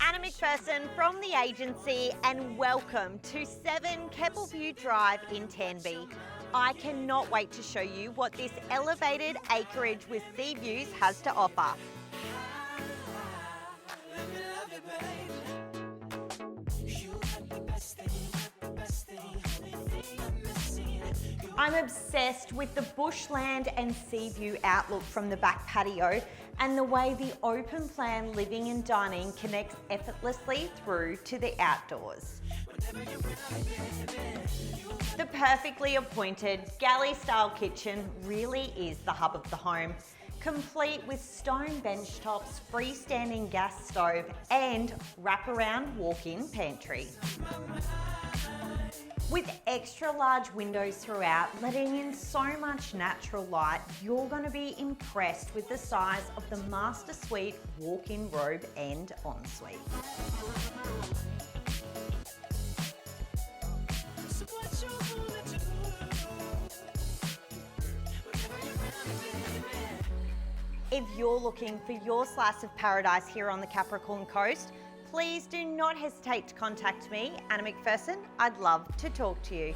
Anna McPherson from the agency, and welcome to 7 Keppel View Drive in Tanby. I cannot wait to show you what this elevated acreage with sea views has to offer. I'm obsessed with the bushland and sea view outlook from the back patio and the way the open plan living and dining connects effortlessly through to the outdoors. The perfectly appointed galley-style kitchen really is the hub of the home, complete with stone bench tops, freestanding gas stove and wraparound walk-in pantry. With extra large windows throughout, letting in so much natural light, you're going to be impressed with the size of the master suite walk-in robe and ensuite. If you're looking for your slice of paradise here on the Capricorn Coast, please do not hesitate to contact me, Anna McPherson. I'd love to talk to you.